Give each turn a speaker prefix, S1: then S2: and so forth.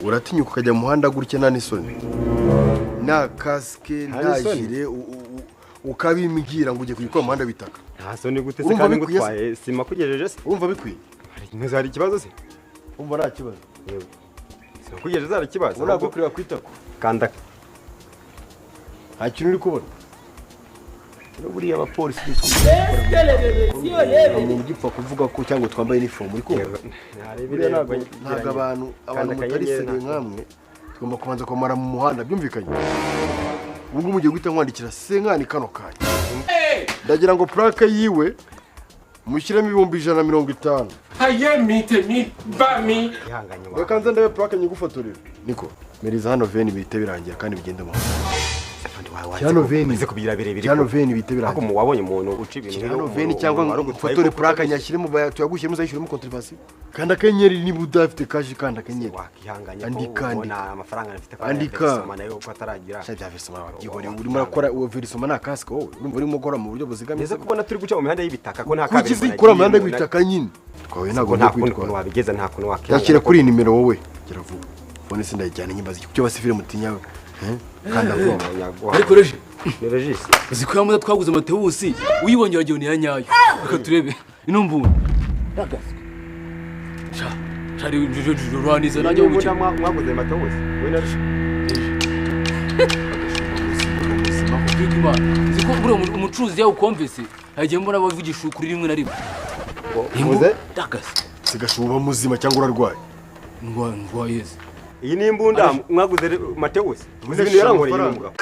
S1: uratinyuka ukajya mu muhanda gutya nta n'isoni nta kasike nta jire ukabimbwira ngo ugiye kuyikora mu muhanda bitaka
S2: nta soni gute se kandi ngutwaye sima kugejeje se
S1: urumva bikwiye
S2: hari ikibazo se
S1: urumva nta kibazo
S2: yewe sima kugejeje hari ikibazo
S1: urabwo kureba kwitako
S2: kanda
S1: nta kintu uri kubona buriya abapolisi umuntu ugipfa kuvuga ko cyangwa twambaye uniform uri kumva ntabwo abantu mutari seriye nkamwe tugomba kubanza kumara mu muhanda byumvikanye ubu ngubu mugiye guhita mwandikira senkani kano kanya ndagira ngo plaque yiwe mushyiremo 150 reka nze ndabe plaque nyigufotorera niko meriza hano veni bihite birangira kandi bigende mu Cyano veni
S2: ze kubira birebire
S1: cyano veni bite birangira
S2: ako mu wabonye umuntu uca ibintu
S1: cyano veni cyangwa fotore plaque nyashyiremo tuyagushyiremo uzayishyiremo contribution kandi akenyeri niba udafite kashi kandi akenyeri
S2: wakihanganye
S1: andika
S2: amafaranga afite
S1: andika
S2: nayo ko ataragira
S1: cya versoma wabyihore urimo urakora uwo versoma na casque wowe urimo gukora mu buryo buzigamye
S2: neza kubona turi guca mu mihanda y'ibitaka ko nta kabiri
S1: kuki zikora mu mihanda y'ibitaka nyine twawe ntago
S2: nta kuntu wabigeza nta kuntu wakihanganye
S1: yakira kuri nimero wowe gira vuba fone sindayijyana nyimbaza cyo basifire mutinya kandi avuga
S3: ariko reje
S2: Regis
S3: uzikuya muda twaguze Matewusi uyibongera gihe ni yanyayo reka turebe ino mbuntu
S1: yagaswe
S3: chari rwaniza najya
S2: ubuki mwaguze Matewusi we na
S3: Bigima ziko bro umucuruzi yawo konvese hagiye mbona bavugisha ukuri rimwe na rimwe
S1: muze
S3: dagase
S1: sigashuba muzima cyangwa urarwaye
S3: ndwa yeze
S2: iyi ni imbunda mwaguze Matewusi uzi ibintu yarankoreye umugabo